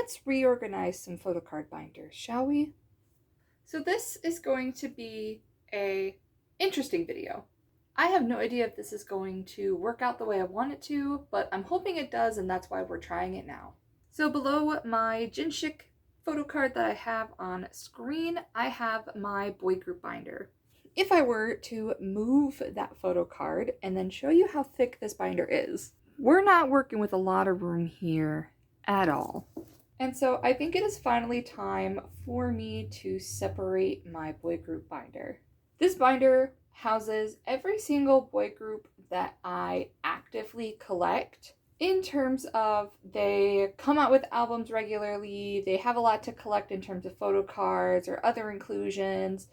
let's reorganize some photocard binders, shall we? So this is going to be a interesting video. I have no idea if this is going to work out the way I want it to, but I'm hoping it does, and that's why we're trying it now. So below my Jinshik photocard that I have on screen, I have my boy group binder. If I were to move that photocard and then show you how thick this binder is, we're not working with a lot of room here at all. And so I think it is finally time for me to separate my boy group binder. This binder houses every single boy group that I actively collect, in terms of they come out with albums regularly, they have a lot to collect in terms of photocards or other inclusions,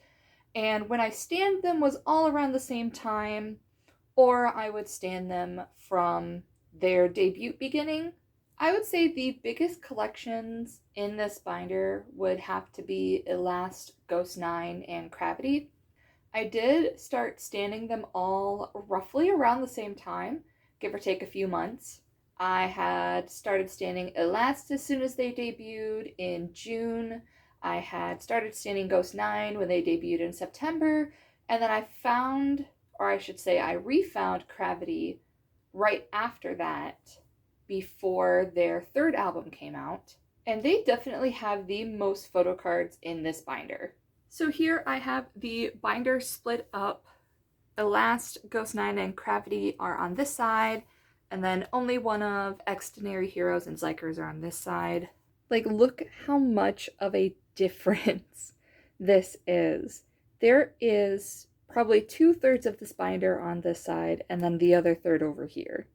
and when I stand them was all around the same time, or I would stand them from their debut beginning. I would say the biggest collections in this binder would have to be Elast, Ghost 9, and Gravity. I did start standing them all roughly around the same time, give or take a few months. I had started standing Elast as soon as they debuted in June. I had started standing Ghost 9 when they debuted in September, and then I found, or I should say I refound Gravity right after that, before their third album came out, and they definitely have the most photocards in this binder. So here I have the binder split up. Elast, Ghost 9, and Gravity are on this side, and then only one of Extraordinary Heroes and Zykers are on this side. Like, look how much of a difference this is. There is probably 2/3 of this binder on this side, and then the other third over here.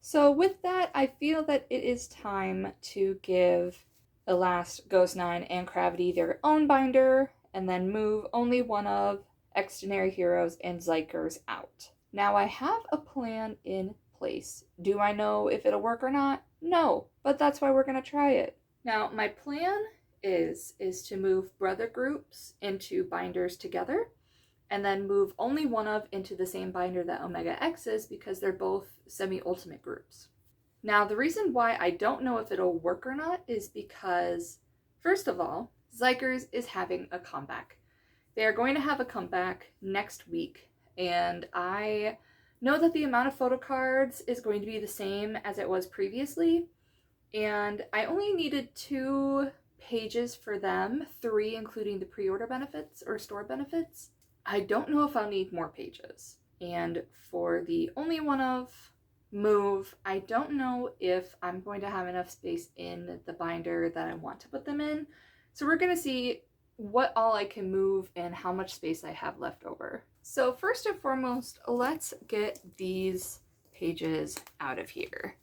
So with that, I feel that it is time to give Elast, Ghost 9, and Gravity their own binder, and then move only one of Extraordinary Heroes and Zykers out. Now I have a plan in place. Do I know if it'll work or not? No, but that's why we're going to try it. Now my plan is to move brother groups into binders together, and then move only one of into the same binder that Omega X is, because they're both semi-ultimate groups. Now, the reason why I don't know if it'll work or not is because, first of all, Zykers is having a comeback. They are going to have a comeback next week, and I know that the amount of photocards is going to be the same as it was previously, and I only needed 2 pages for them, 3 including the pre-order benefits or store benefits. I don't know if I'll need more pages. And for the only one of move, I don't know if I'm going to have enough space in the binder that I want to put them in. So we're going to see what all I can move and how much space I have left over. So first and foremost, let's get these pages out of here.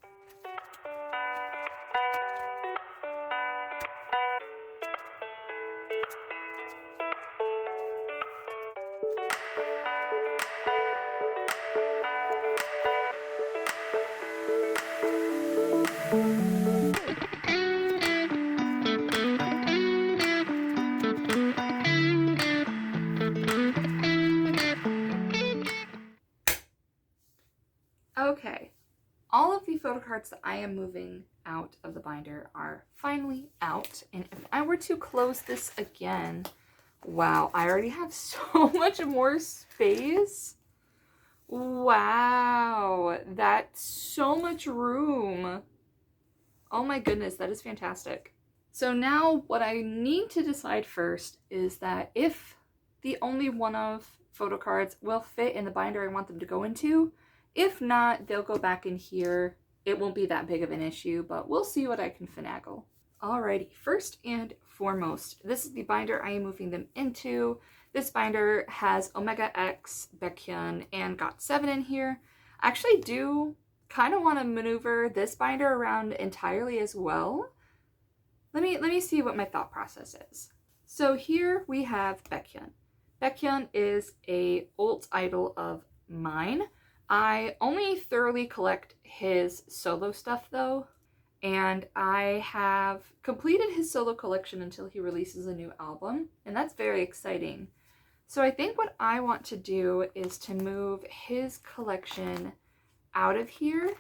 Okay, all of the photocards that I am moving out of the binder are finally out, and if I were to close this again, wow, I already have so much more space. Wow, that's so much room. Oh my goodness, that is fantastic. So now what I need to decide first is that if the only one of photocards will fit in the binder I want them to go into, if not, they'll go back in here. It won't be that big of an issue, but we'll see what I can finagle. Alrighty, first and foremost, this is the binder I am moving them into. This binder has Omega X, Baekhyun, and GOT7 in here. I actually do kind of want to maneuver this binder around entirely as well. Let me see what my thought process is. So here we have Baekhyun. Baekhyun is a ult idol of mine. I only thoroughly collect his solo stuff though, and I have completed his solo collection until he releases a new album, and that's very exciting. So I think what I want to do is to move his collection out of here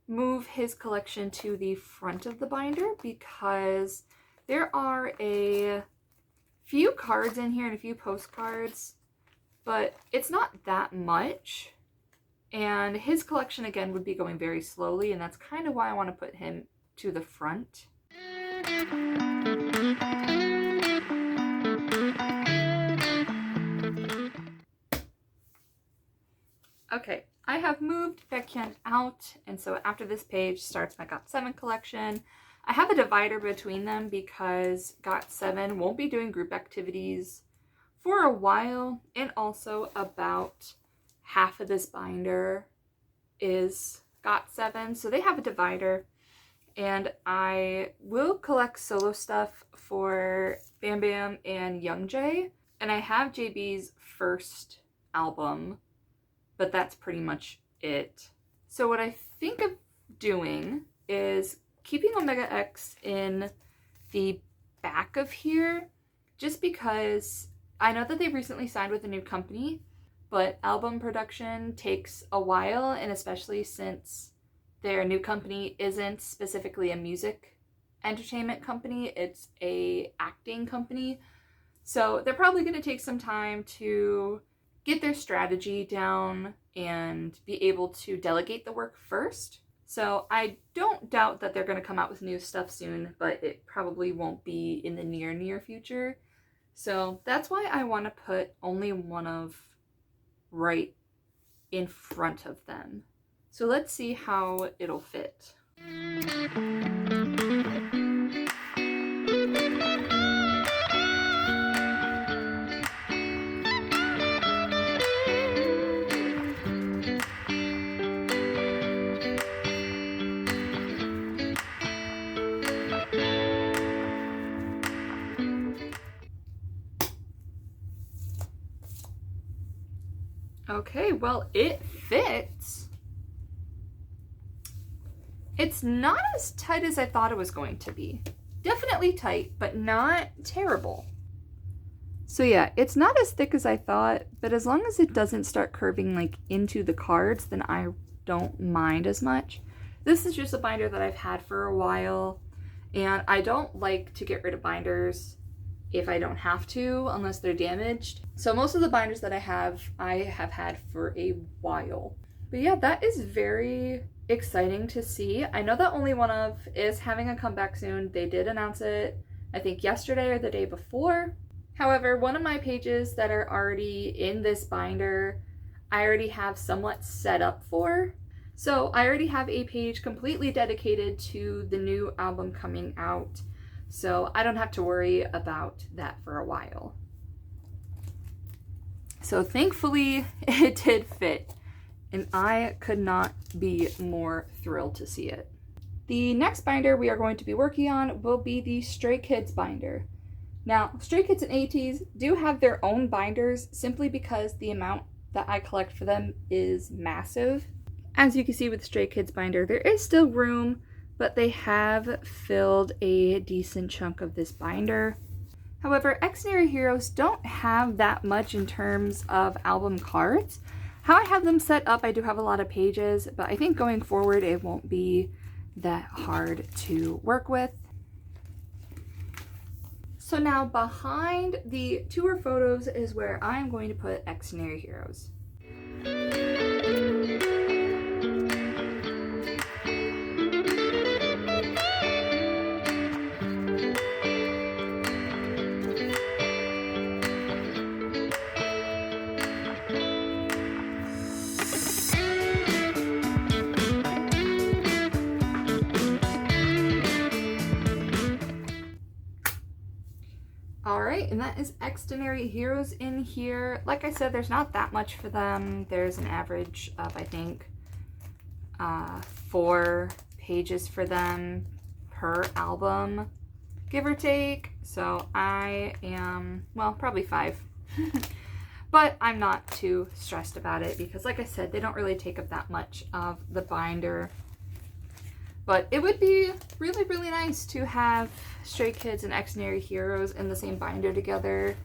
move his collection to the front of the binder because there are a few cards in here and a few postcards, but it's not that much. And his collection, again, would be going very slowly, and that's kind of why I want to put him to the front. Okay, I have moved Backhand out, and so after this page starts my Got7 collection. I have a divider between them because Got7 won't be doing group activities for a while, and also about half of this binder is Got7, so they have a divider, and I will collect solo stuff for Bam Bam and Young Jae, and I have JB's first album, but that's pretty much it. So what I think of doing is keeping Omega X in the back of here, just because I know that they recently signed with a new company, but album production takes a while, and especially since their new company isn't specifically a music entertainment company, it's a acting company. So they're probably going to take some time to get their strategy down and be able to delegate the work first. So I don't doubt that they're going to come out with new stuff soon, but it probably won't be in the near future. So that's why I want to put only one of right in front of them. So let's see how it'll fit. Okay, well, it fits. It's not as tight as I thought it was going to be. Definitely tight, but not terrible. So yeah, it's not as thick as I thought, but as long as it doesn't start curving like into the cards, then I don't mind as much. This is just a binder that I've had for a while, and I don't like to get rid of binders if I don't have to, unless they're damaged. So most of the binders that I have had for a while. But yeah, that is very exciting to see. I know that Only One Of is having a comeback soon. They did announce it, I think yesterday or the day before. However, one of my pages that are already in this binder, I already have somewhat set up for. So I already have a page completely dedicated to the new album coming out. So I don't have to worry about that for a while. So thankfully it did fit, and I could not be more thrilled to see it. The next binder we are going to be working on will be the Stray Kids binder. Now, Stray Kids and ATEEZ do have their own binders simply because the amount that I collect for them is massive. As you can see with the Stray Kids binder, there is still room, but they have filled a decent chunk of this binder. However, Extraordinary Heroes don't have that much in terms of album cards. How I have them set up, I do have a lot of pages, but I think going forward it won't be that hard to work with. So now behind the tour photos is where I'm going to put Extraordinary Heroes. Alright, and that is Extraordinary Heroes in here. Like I said, there's not that much for them. There's an average of, I think, 4 pages for them per album, give or take. So I am, well, probably 5. But I'm not too stressed about it because, like I said, they don't really take up that much of the binder. But it would be really, really nice to have Stray Kids and Extraordinary Heroes in the same binder together,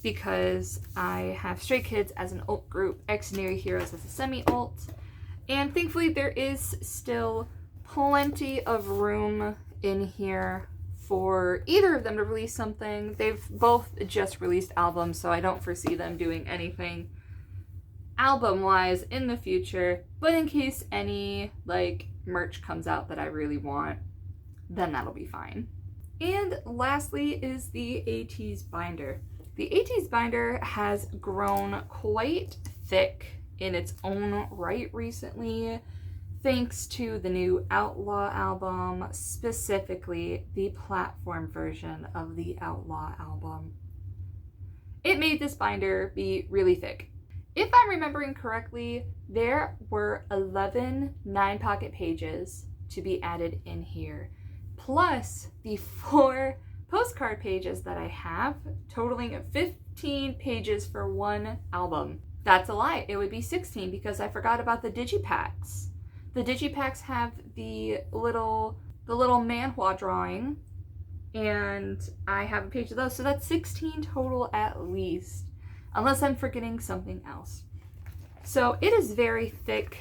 because I have Stray Kids as an alt group, Extraordinary Heroes as a semi-alt, and thankfully there is still plenty of room in here for either of them to release something. They've both just released albums, so I don't foresee them doing anything album-wise in the future, but in case any like merch comes out that I really want, then that'll be fine. And lastly is the ATEEZ binder. The ATEEZ binder has grown quite thick in its own right recently, thanks to the new Outlaw album, specifically the platform version of the Outlaw album. It made this binder be really thick. If I'm remembering correctly, there were 11 9-pocket pages to be added in here, plus the 4 postcard pages that I have, totaling 15 pages for one album. That's a lie. It would be 16 because I forgot about the digipacks. The digipacks have the little manhwa drawing, and I have a page of those, so that's 16 total at least, unless I'm forgetting something else. So it is very thick,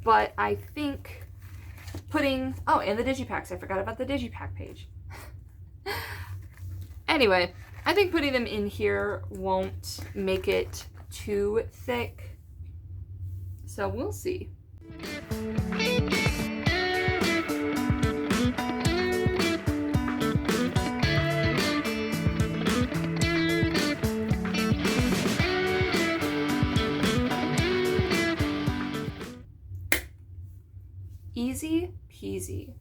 but I think putting, oh, and the digipacks, I forgot about the digipack page. Anyway, I think putting them in here won't make it too thick, so we'll see. Easy peasy.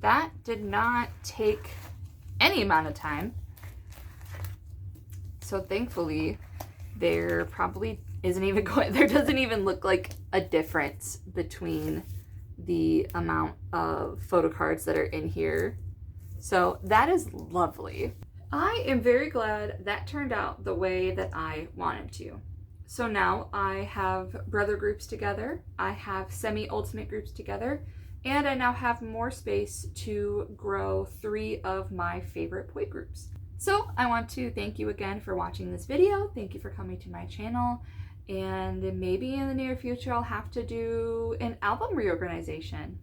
That did not take any amount of time. So thankfully, there probably isn't even there doesn't even look like a difference between the amount of photo cards that are in here. So that is lovely. I am very glad that turned out the way that I wanted to. So now I have brother groups together, I have semi-ultimate groups together, and I now have more space to grow 3 of my favorite boy groups. So I want to thank you again for watching this video. Thank you for coming to my channel. And maybe in the near future, I'll have to do an album reorganization.